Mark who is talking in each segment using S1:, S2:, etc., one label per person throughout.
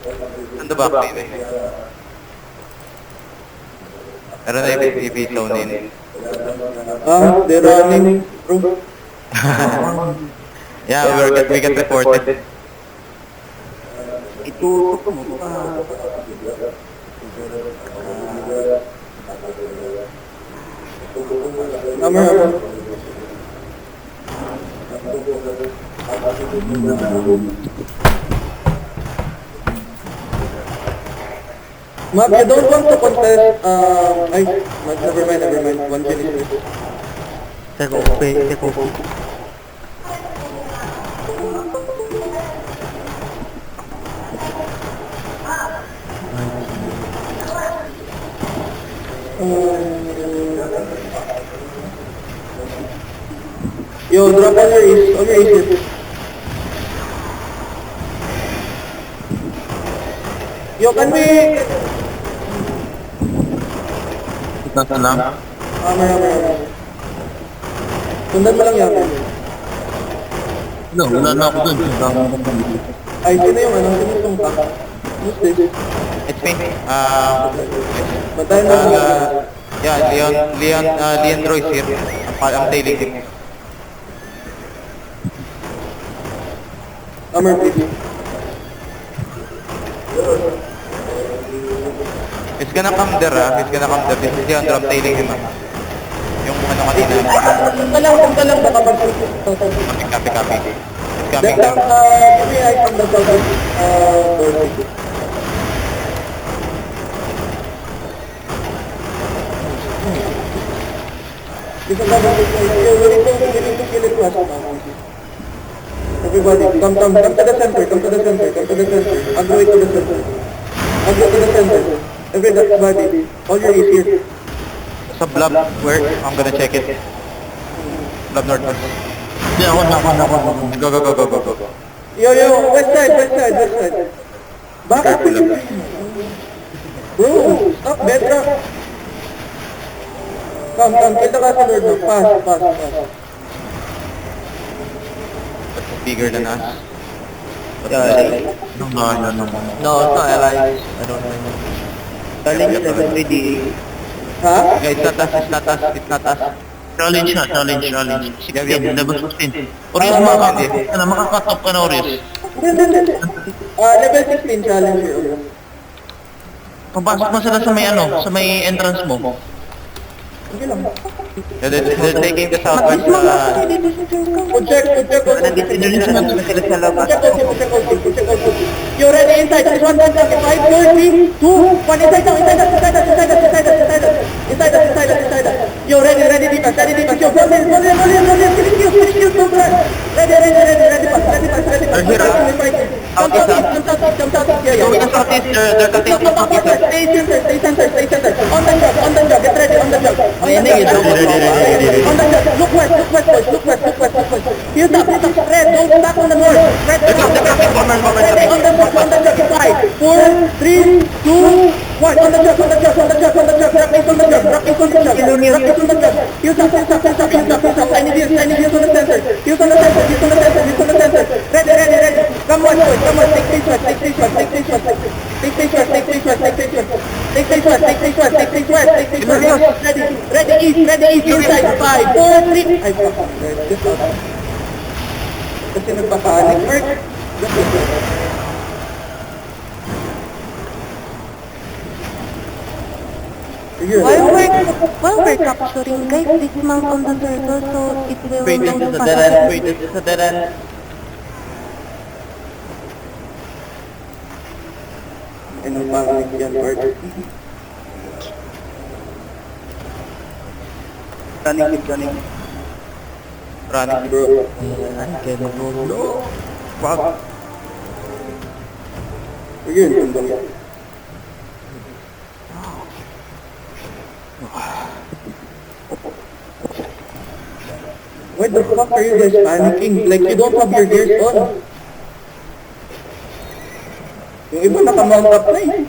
S1: On the back, baby. Meron na if zone in.
S2: They're running, bro.
S1: Yeah, we get reported.
S2: Itutok mo pa. Hammer. Ma'am, you don't want to contest, never mind. One finish.
S3: Take off.
S2: Yo, drop on your aces. Yo, can we...
S3: Ito na lang.
S2: Hammer. Sundan mo lang yan.
S3: Wala na ako dun.
S2: Ay, sino yung sino yung tank? Who's this?
S1: It's me.
S2: Bantayan mo lang yan.
S1: Yeah, Leon Royce here. I'm tailing him.
S2: Hammer, please.
S1: He's gonna come there, He's gonna come there. This is Leon, I'm tailing him, Yung kanina.
S2: Punta lang, baka
S1: Copy. He's coming down.
S2: Give me eye from the south, door. This is another thing. We need to kill it fast now. Everybody, come to the center. Agro to the center. Everybody, all your is here.
S1: Sa blob, where? I'm gonna check it. Blob northwest.
S3: Hindi, ako na.
S1: Go.
S2: Yo, west side. Back up. Bro, stop, bedrock. Come, kill the castle lord. Pass.
S1: Bigger than us.
S3: Yeah,
S1: No.
S3: No, it's not allies. I don't know. Darling is 7
S2: Ha?
S1: Yeah, it's not us.
S3: Challenge. 16, level 16. Orius,
S1: Hindi.
S3: makakat up ka na, Orius.
S2: Hindi. Level 16 challenge here.
S3: Papasok mo sila sa may entrance mo.
S2: Sige lang.
S1: They're taking the southwest.
S2: Check.
S3: Introduce mo sila sa labas.
S2: Check. You ready inside? This one, 5, 4, 3, 2, 1. Inside us. You ready, defense. Yo, roll in. Finish you, Ready, pass. Come southeast. Yeah.
S1: Southeast, they're cutting
S2: Stay center. On the job. Get ready, on the job.
S3: Ready.
S2: On the job. Look west. Heels up. Red, don't stop on the north. Red, ready, on the job. 5, 4, 3, 2, 1. On the job. Practice on the job. Heels up. I need heels on the center. Heels on the center. Ready. Come on, boys. Take this one. Ready, east, inside. 5, 4, 3. Ay, fuck. Get out. Kasi nagpapanik. Mark.
S4: While we're capturing, guys, dismount on the turtle so it will
S3: Wait, this is a dead end.
S2: Anong pangit yan, Mark? Running.
S1: running.
S2: Bro.
S3: I can go low.
S1: Fuck.
S2: Again, sundang yan. Why the fuck are you guys panicking? Like, you don't have your gears on. Yung iba naka-mount up na eh.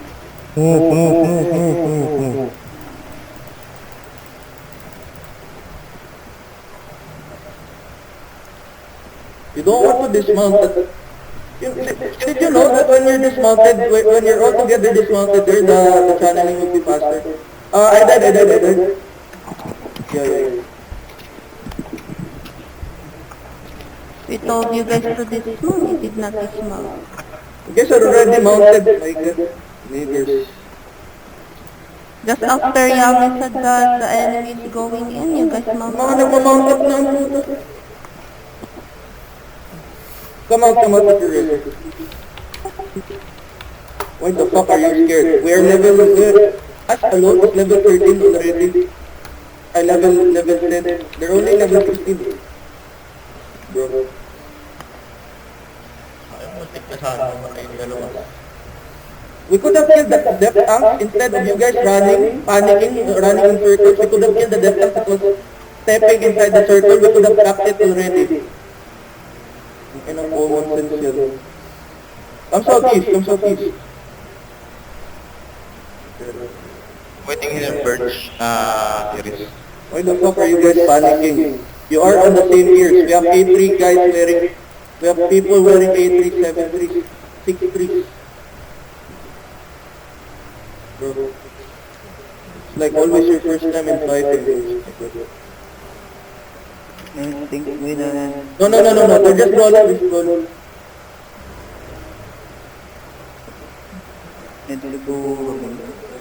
S2: You don't want to dismount that. Did you know that when you're dismounted, when you're all together dismounted there, the channeling will be faster? I did. Yeah.
S4: We told you guys to dismount, you did not dismount.
S2: You guys are already mounted, my god. Niggers.
S4: Just after Yami said that the enemy is going in, you guys mount
S2: Mga
S4: up.
S2: nagmamount up na ang puto. Come out if you're ready. Why the fuck are you scared? We are level, us alone is level 13 already. I level 10. They're only level 15. Bro. We could have killed the depth tank instead of you guys running, panicking, running in circles. We could have killed the depth tank that was stepping inside the circle. We could have capped it already. In a common sense yun. Come southeast.
S1: Waiting here, Birch. Iris.
S2: Why the fuck are you guys panicking? You are on the same ears. We have A3 guys wearing, we have people wearing A3, 7-3, 6-3. Bro. It's like always your first time in fighting.
S3: I think we done.
S2: No. They're just rolling.
S3: Need to go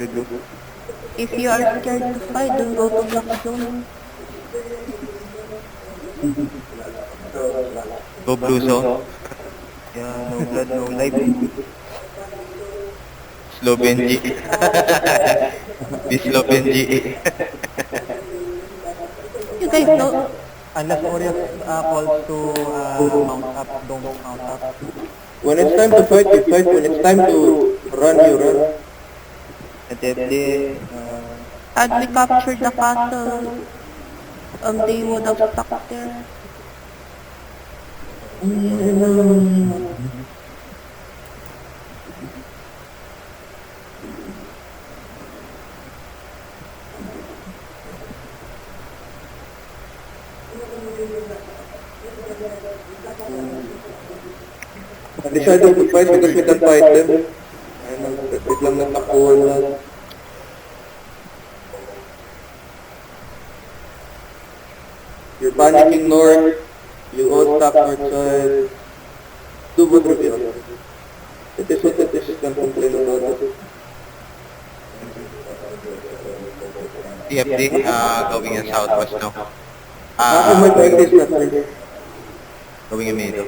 S3: regroup.
S4: If you are scared to fight, don't go to black zone.
S1: Go blue zone.
S3: Yeah, no blood, no life.
S1: Slow Benji. Be slow Benji.
S4: You guys know,
S3: Unless Orias calls to mount up, don't mount up.
S2: When it's time to fight, you fight. When it's time to run, you run.
S3: At FD,
S4: had we captured the castle, they would have stuck there.
S2: I decided to fight because we can fight them. Ayun, biglang natakuhan lang. You're panicking north. You all stop north side. Do what review. It is what it is. You can complain about it.
S1: TFD, going in southwest now.
S2: Oh my god, this is not ready.
S1: Going in middle.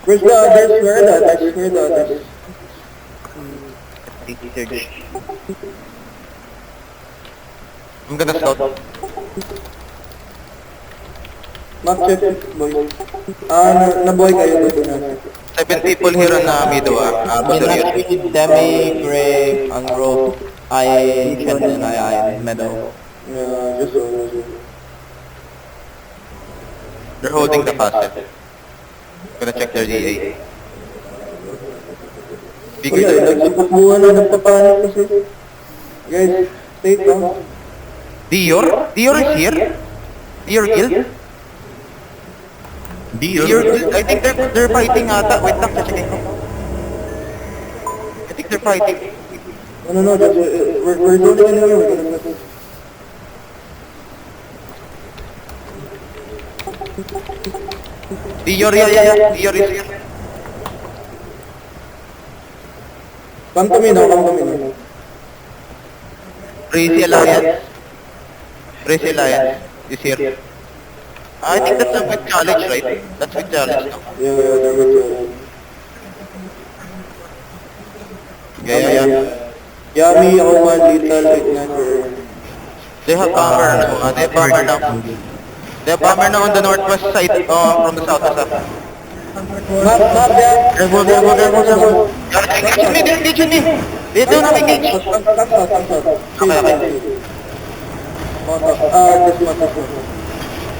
S2: Where's the others? Where are the others? Where are the others?
S3: search.
S1: I'm gonna scout.
S2: Map check, boys. Nabuhay kayo doon na.
S1: 7 people here on middle, Basurios.
S3: With Demi, Grey, Angro, I, Chen, and I, Meadow.
S2: Yeah, just so.
S1: They're holding the castle. Gonna check their DA. Bigger
S2: Wala,
S1: than
S2: nagsupuan na nagpapanik kasi. Guys, stay calm.
S1: Dior? Dior is here? Dior killed? Dior killed? I think they're fighting ata. Wait lang, checkin ko. I think they're fighting.
S2: No, just, we're zoning anyway, we're gonna go.
S1: Dior, yeah. Dior is here.
S2: Come to me now.
S1: Crazy Alliance. Crazy Alliance is here. I think that's with challenge, right? That's with challenge now.
S2: Yeah, they're with you.
S1: Yeah.
S2: Yami, Oman, Lethal, Ignite.
S1: They have bomber now. They have bomber now. They have bomber now on the northwest side from the south.
S2: Map there.
S3: Careful.
S1: Engage me. Dito na engage.
S2: Come south.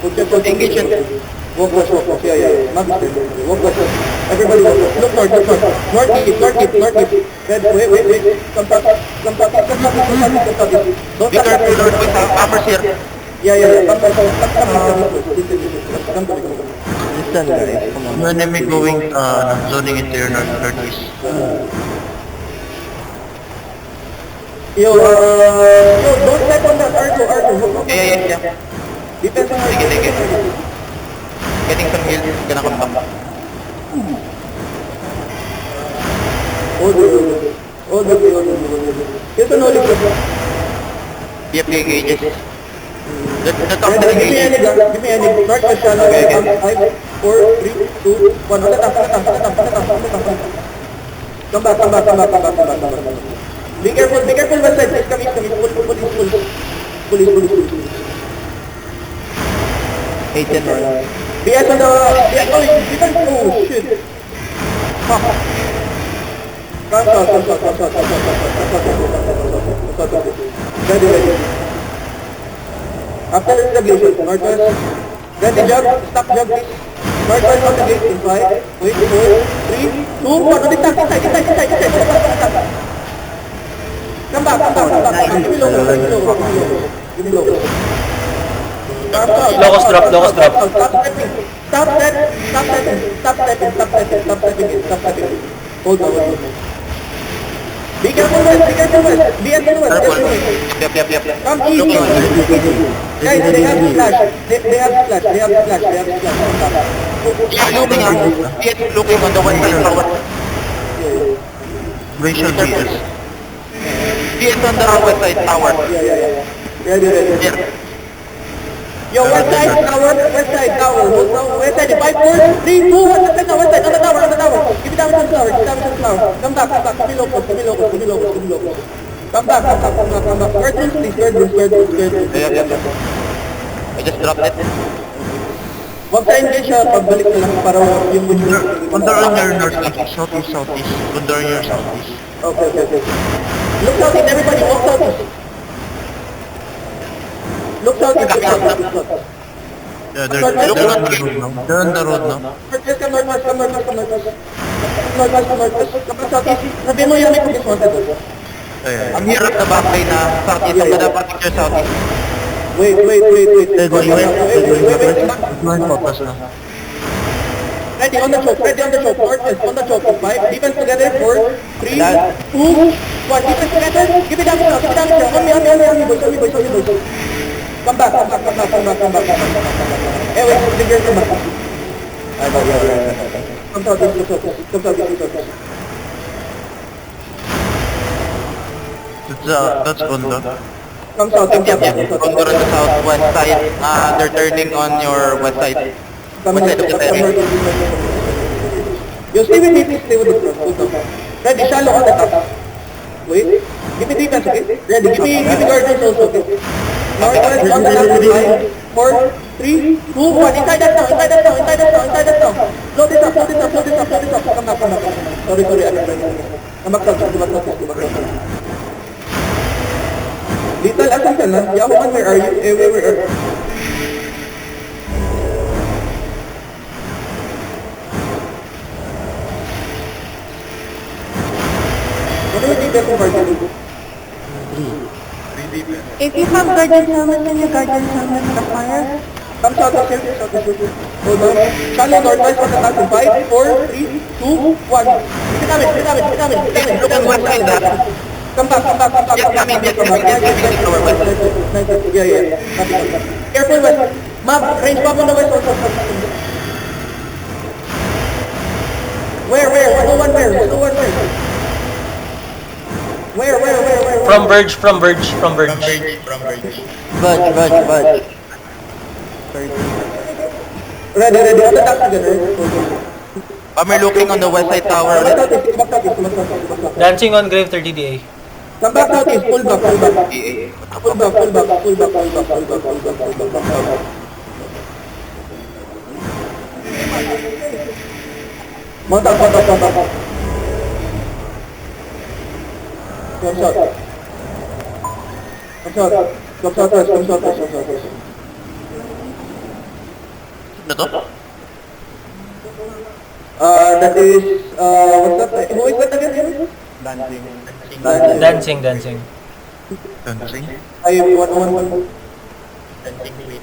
S1: Okay.
S2: Just one.
S1: Engage yun.
S2: Walk west. Yeah. Map is there. Walk west. Everybody walk west. Look north. Northeast. Red, wait. Come south. Don't
S1: Be careful, Lord, with hammers here.
S2: Yeah. Come
S3: Listen guys, come on.
S1: Enemy going, zoning into your northeast.
S2: Yo, don't step on that Argo.
S1: Yeah.
S2: Depends on
S1: Sige. Getting some heal, gonna come back.
S2: Hold the. Here's an olive.
S1: Yep, engages. The top
S2: Give
S1: na
S2: me any
S1: engages.
S2: gun. Give me any. Northwest channel.
S1: Okay.
S2: 5, 4, 3, 2, 1. On the top. Come back. Be careful, west side. Please come east. Police.
S3: 18 right.
S2: BS on the... Oh, shit. Fuck. Come south. Ready. After establishment, northwest. Ready, jog. Stop, jog, please. Northwest on the gate in 5, wait, 4, 3, 2, 1. On the top, inside. Come back. Give me low.
S5: Locust drop.
S2: Stop stepping. Hold on. Be careful west. Be at the west.
S1: Yep.
S2: Come east. Guys, they have splash. They have splash.
S1: Yeah, looking on the one side tower. Racial BS. BS on the west side tower.
S2: Yeah. Ready.
S1: Here.
S2: Yo, west side tower. West side, 5, 4, 3, 2, 1, west side, on the tower. Give it down to the tower. Come back. Give me local. Come back. Third rooms, please.
S1: Yep. I just dropped it.
S2: Wag tayo engage siya, pagbalik na lang para yung
S1: Under on your northeast, southeast. Under on your southeast.
S2: Okay. Look southeast, everybody, walk southeast. Look southeast.
S1: Yeah, they're on the road now.
S2: Northwest, come northwest. Come southeast. Sabihin mo yung may police wanted.
S1: I'm here at the back lane na southeast. I'm gonna protect your southeast.
S2: Wait.
S1: Going focus na.
S2: Ready on the choke. Northwest on the choke. 5, defense together. 4, 3, 2, 1. Defense together. Give it down here. On me, boys. Come back. Wait, figure come back. Come southeast.
S1: That's Gondor.
S2: Come south.
S1: Gondor on the southwest side. They're turning on your west side. West side of the ferry.
S2: You stay with me, please. Stay with the front. Ready, shallow on the top. Wait. Give me defense, okay? Ready. Give me guardians also, okay? Northwest on the left side. 4, 3, 2, 1. Inside us now. Slow this up. Come back. Sorry. Come back. Little assassin, huh? Yahuman, where are you? Where are you? What do you think that's important?
S4: If you have guardian helmet, then your guardian helmet the fire.
S2: Come southeast here. Hold on. Shallow northwest on the top. 5, 4, 3, 2, 1.
S1: Look on west side na.
S2: Come back.
S1: Yes, coming our west side.
S2: Yeah. Careful west. Map, range map on the west also. Where? 101 where? Where?
S5: From Verge.
S3: Budge.
S2: Ready. On the top together.
S1: We're looking on the west side tower.
S5: Dancing on Grave 30 DA.
S2: Come back southeast, pull back.
S1: EA.
S2: Pull back. Mount up. Come south. Come southwest.
S1: Ano to?
S2: That is, what's that? Who is that again?
S3: Dancing.
S1: Dancing?
S2: I have one.
S1: Dancing queen.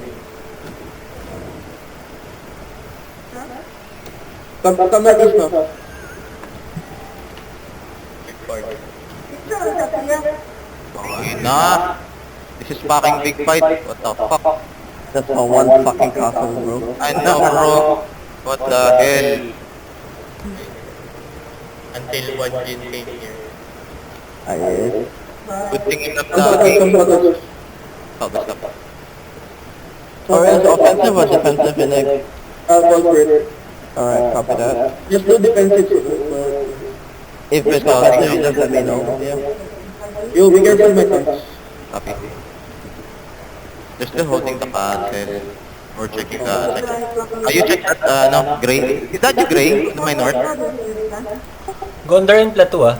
S2: Come like this now.
S1: Okay na. This is fucking big fight. What the fuck?
S3: That's all one fucking castle, bro.
S1: I know, bro. What the hell? Until one Jin came here.
S3: Yes.
S1: Good thing in the
S2: Come southwest.
S1: Oh, basta.
S3: Or is offensive or defensive in it?
S2: Go for it.
S3: Alright, copy that.
S2: Just do defensive.
S3: If it's offensive, you just let me know. Yeah.
S2: Yo, be careful, my friends.
S1: Copy. They're still holding the castle. Or checking the second. You check that, no, gray? Is that the gray? To my north?
S5: Gondar and Plateau ah.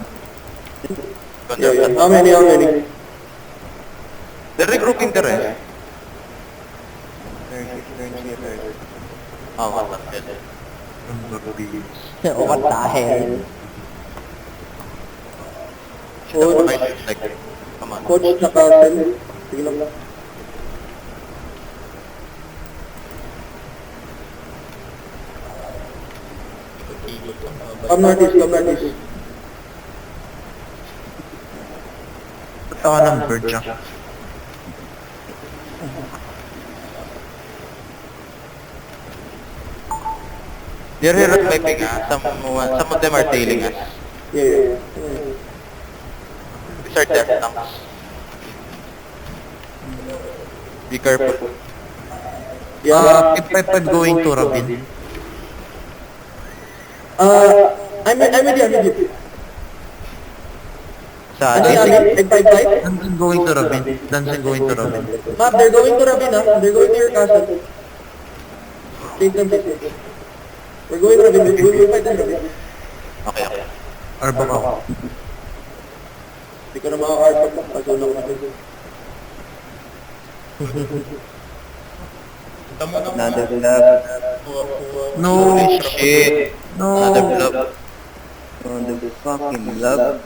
S2: Yeah. How many?
S1: They're regrouping the rest. Oh, what the hell?
S3: What the hell?
S1: Like, come on.
S2: Coach na castle. Sige lang. Come northeast.
S1: Ba't ako ng bird siya? They're here at piping some of them are tailing us.
S2: Yeah.
S1: These are death tanks. Be careful.
S2: Yeah.
S1: If I'm going to Rabin.
S2: I'm with you.
S1: Sa
S2: Egg 5-5?
S1: Dancing going to Rabin.
S2: Map, they're going to Rabin, huh? They're going to your castle. Take them. We're going to Rabin. We'll fight in Rabin.
S1: Okay. Arbok ako.
S2: Hindi ko na maka-arbok. Pag-zone ako natin.
S3: Another club.
S1: No shit. No. Another blob.
S3: Another fucking club.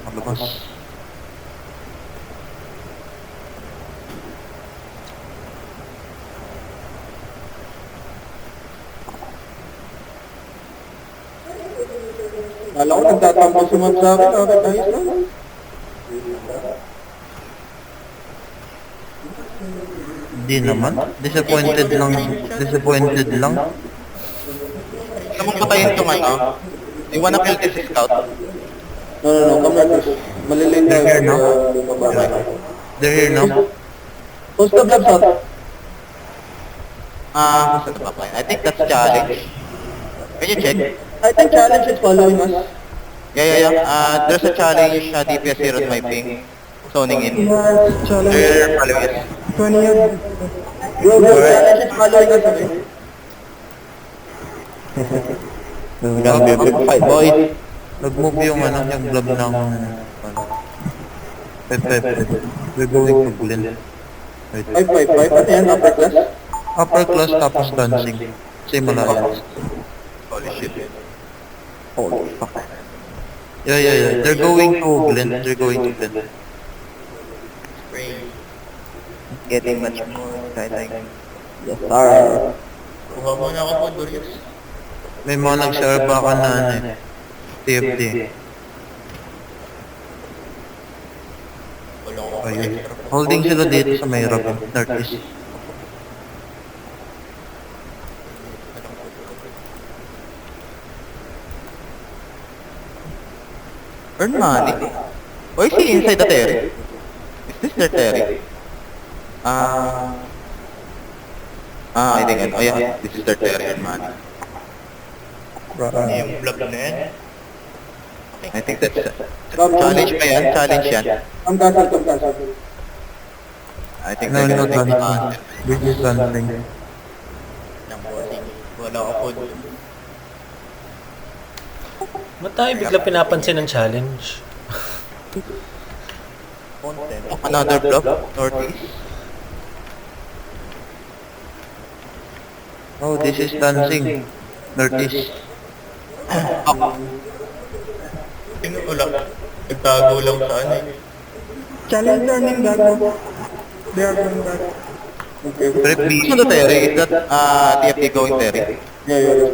S1: Malabas.
S2: Kala ko nagtatampo si Ma'am sa akin. Okay, ayos na.
S1: Hindi naman. Disappointed lang. Gusto mong patayin itong ano? You wanna kill this scout?
S2: No. Come back. Malilate na
S1: They're here now. They're here now.
S2: Post the blobs out.
S1: Saan ba pa? I think that's challenge. Can you check?
S2: I think challenge is following us.
S1: Yeah. There's a challenge DPS here at my ping. Zoning in. They're following us.
S2: Bro, challenge is following us. Okay?
S3: This is gonna be a big fight, boys.
S1: Nag-move yung blob ng We're going to Glen.
S2: 5-5. Ano yan? Upper class?
S1: Upper class tapos dancing. Same alliance. Holy shit.
S3: Holy fuck.
S1: Yeah. They're going to Glen.
S3: Getting much more exciting. Yes, sir.
S1: Kuha mo na ako po, Dorius. May mga nag-share pa ka na TFT. Ayun. Holding sila dito sa may Rabin, northeast. Earn money? Or is he inside the terry? Is this their terry? I think, this is their terry, earn money. Yung vlog na yan. I think that's challenge pa yan, challenge yan.
S2: Come castle.
S1: I think they're gonna take the castle.
S3: This is something.
S1: Ng bossing. Wala ka food.
S5: Ba't tayo bigla pinapansin ng challenge?
S1: Another block, northeast.
S3: Oh, this is dancing. Northeast.
S1: Tingnan ko lang. Nagtago lang sa ano eh.
S2: Challenge turning back. They are going back. Okay.
S1: Rep B. Ano Terry? Is that TFT going Terry?
S2: Yeah.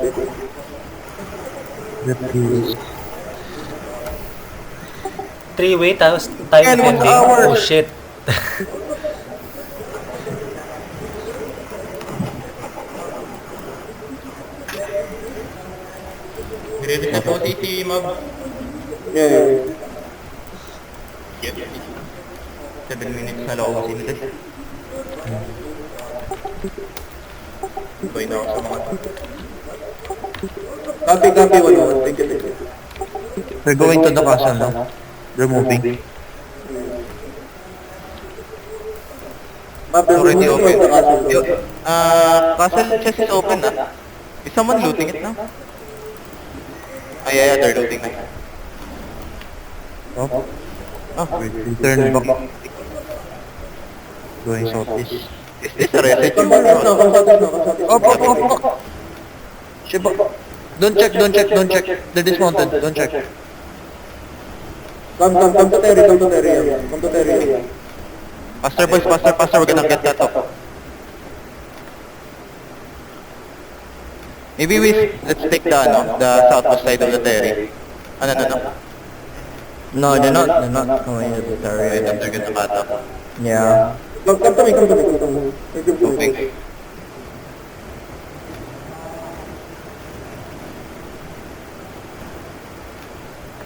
S5: Three-way, tapos tayo defending. Oh shit.
S1: Ready na po si Mab.
S2: Yeah.
S1: 7 minutes na lang ako sinunod. Boy na ako sa mga to.
S2: Copy, wala. Thank you.
S3: We're going to the castle now. Removing.
S2: Map,
S1: Already
S2: removing
S1: open.
S2: the castle.
S1: Castle chest is open Is someone looting it now? Yeah, they're looting na.
S3: Oh, return back. Going southeast.
S1: Is this a reset?
S2: Come southeast now.
S3: Up. Shiba. Don't check. They're dismounted. Don't check.
S2: Come to Terry.
S1: Faster boys, faster. We're gonna get that up. Maybe let's take the southwest side of the Terry. No.
S3: No, they're not going to the
S1: Right,
S3: area.
S1: they're gonna cut up.
S3: Yeah.
S2: Come to me.
S1: Moving.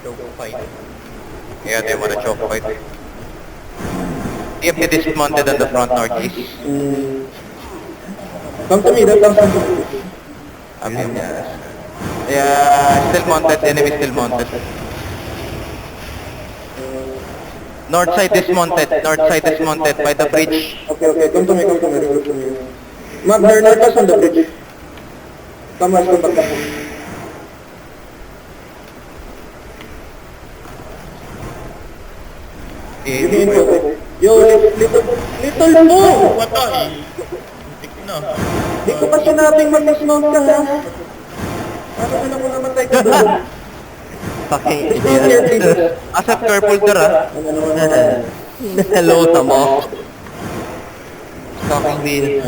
S1: Choke fight. Yeah, they wanna choke fight. TFT dismounted on the front northeast.
S2: Come to me, come to me.
S1: Yeah, still mounted, enemy still mounted. North side dismounted by the bridge.
S2: Okay, come to me, report to me. Map, they're not us on the bridge. Come back. Give me info. Yo, little mo!
S1: Patay!
S2: Di ko pa sinabing mag-dismount ka ha. Ano na mo namatay ka doon?
S3: Fucking
S2: Dismount here, please.
S1: Asap careful there
S3: Hello, Tamo. Fucking weird.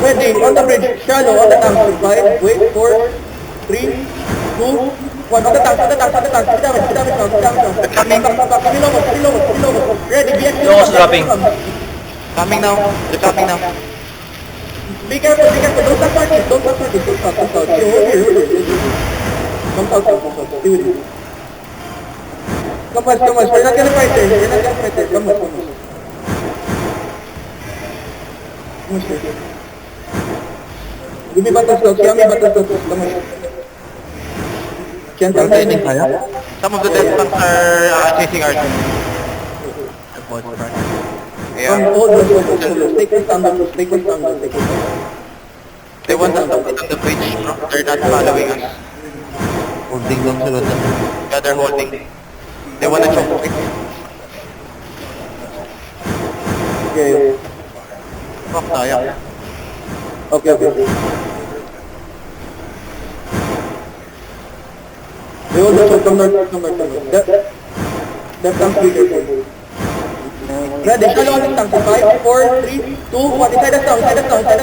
S2: Ready, on the bridge, shallow, on the tank. 5, wait, 4, 3, 2, 1, on the tank. Sit down. Reload. Ready, BX.
S5: Locos dropping.
S1: Coming now. They're coming now.
S2: Be careful. Don't touch parties. Don't touch. Here. Come out. Stay with me. Come on. We're not gonna fight there. Come on. Give me battle stocks. Come on. Can't
S3: Rotating kaya?
S1: Some of the death tanks are chasing our team. Yeah.
S2: Hold. Take this down.
S1: They want us to hit on the bridge, bro. They're not following us.
S3: Holding lang sila dun.
S1: Yeah, they're holding. They want to choke.
S2: Okay.
S1: Fuck tayo.
S2: Okay. We hold the shot. Come north. Left tank speaker. Ready, shallow on the tank. 5, 4, 3, 2, 1. Inside us now. Sit down. Come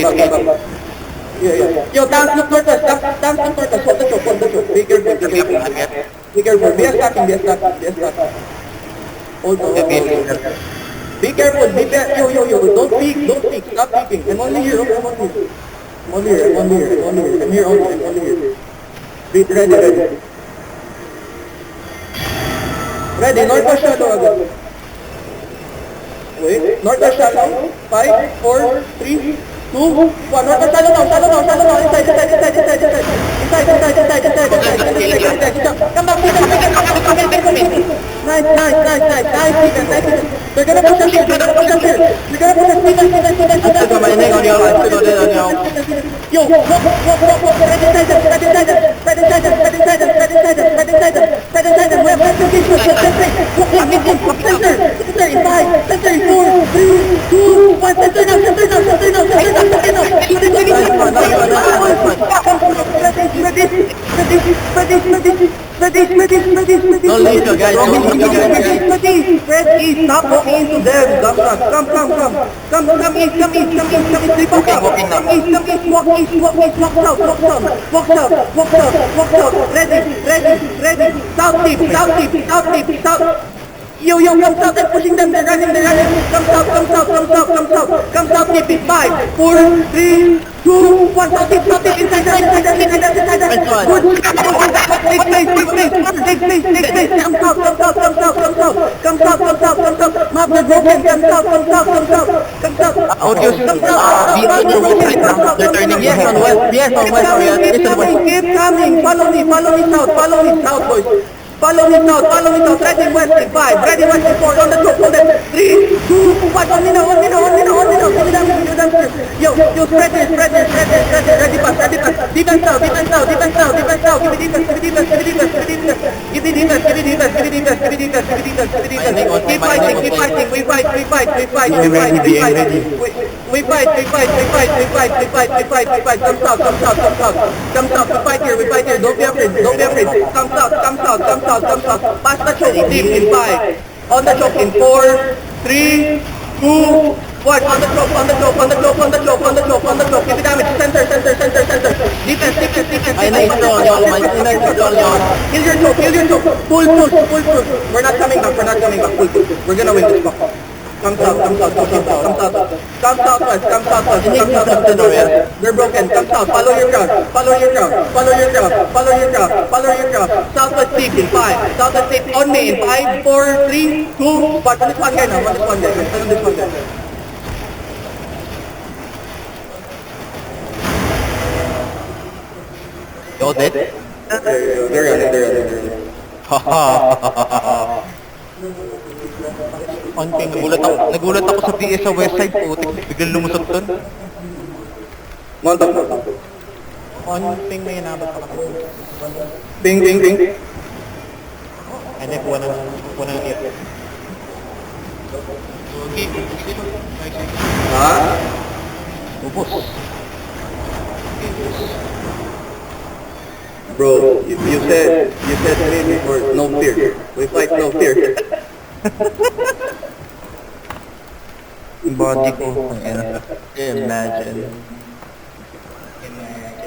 S2: back. Yeah. Yo, tanks look north us. Hold the choke. Be careful. Be attacking. Hold. Be careful. Yo. Don't peek. Stop peeking. I'm only here. I'm here only. Be ready. Ready, north or shadow agad. Northwest shallow. 5, 4, 3, 2, 1. Northwest shallow now. Inside. Come back. Nice. They're gonna push us here. You're gonna push us.
S3: Still got my neck on y'all. I still got it on y'all.
S2: Yo, walk. Right inside them. We have center. In 5, center in 4, 3, 2, 1. Center now.
S3: Don't leave your guys.
S2: Ready, stop walking into them. Come east. Walk south. Ready. South deep. Yo, come south and pushing them. They're running. Come south deep. 5, 4, 3, 2, 1. South deep. Inside them. Good. Take space. Come south. Map the broken. Come south.
S3: Audio. Be on your west side now. They're turning yes on west.
S2: Keep coming. Follow me south, boys. Follow me south. Ready west in 5. Ready west in 4. On the top. 3, 2, 1. Only now. Give me them. Yo, spread this. Ready pass. Defense now. Give me defense. Give me defense. Keep fighting. We fight. Come south. We fight here. Don't be afraid. Come south. Pass the choke deep in 5. On the choke in 4, 3, 2, 1. On the choke. Give me damage. Center. Defense.
S3: My neck's on y'all.
S2: Kill your choke. Pull. We're not coming back. Pull. We're gonna win this fuck. Come south. Come southwest. They're broken. Come south. Follow your crowd. Southwest deep in 5. Southwest deep on me in 5, 4, 3, 2. But on this one guy now.
S1: Yo, dead?
S2: They're on it.
S1: Nagulat ako sa BS sa west side po. Biglang lumusot dun.
S2: Montauk.
S3: Onting may inabot pa kami.
S2: Bing.
S3: Hindi, kuha ng hit.
S2: Ha?
S1: Ubos.
S2: Bro, you said to me before, no fear. We fight no fear.
S1: Yung body ko.
S3: Imagine.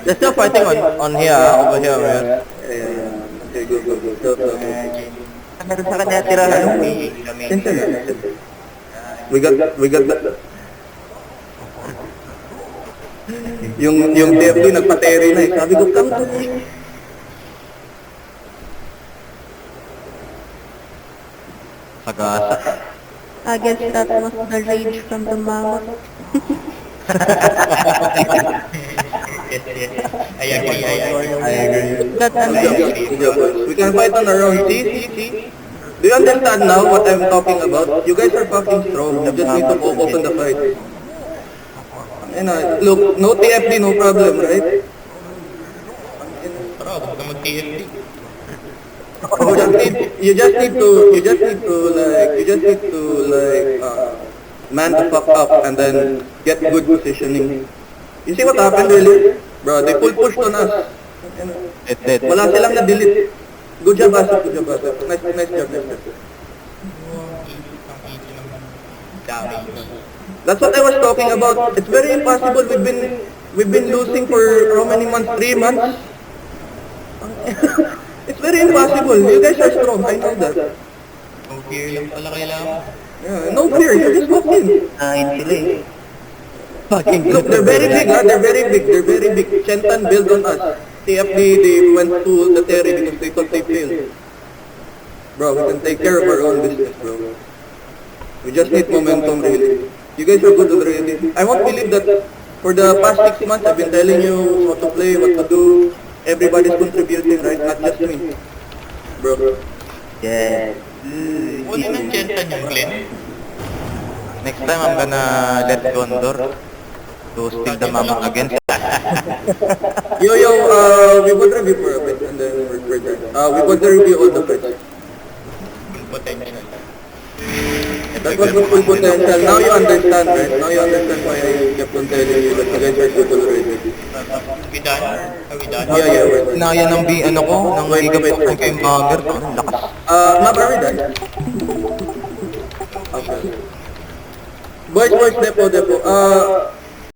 S3: They're still fighting on here, over here, man.
S2: Yeah. Okay, go.
S3: Meron sa kanya tira lang.
S2: We got that. Yung TFD nagpateri na eh. Sabi ko, come to me.
S1: Sagasa.
S4: I guess that was the rage from the mammoth.
S1: I agree.
S4: That's amazing.
S2: Good job, boys. We can fight on our own. See? Do you understand now what I'm talking about? You guys are fucking strong. You just need to open the fight. And look, no TFD, no problem, right? You just need to man the fuck up and then get good positioning. You see what happened earlier? Bro, they full pushed on us.
S1: Dead.
S2: Wala silang na-delete. Good job, Asif. Nice job. That's what I was talking about. It's very impossible. We've been losing for how many months? 3 months? It's very impossible. You guys are strong. I know that.
S1: No fear lang pala kailangan.
S2: Yeah, no fear. You just walk in.
S3: Fucking
S2: Look, they're very big, huh? They're very big. Chentan built on us. TFD, they went to the Terry because they thought they failed. Bro, we can take care of our own business, bro. We just need momentum, really. You guys are good already. I won't believe that for the past 6 months, I've been telling you what to play, what to do. Everybody's contributing, right? Not just me. Bro.
S3: Yeah.
S1: Kunin ng Jensen yung Glenn. Next time, I'm gonna let Gondor to steal the mama again.
S2: Yo, we would review for a bit and then we're done. We would review all the fights.
S1: Full potential.
S2: That was the full potential. Now you understand, right? Now you understand why I kept on telling you that you guys are good already.
S1: We done? Are we done?
S2: Yeah, we're done.
S1: Kinaya ng ano ko, ng gigabit ko kay Mager. Ang lakas.
S2: Map, are we done? Okay. Boys, depo.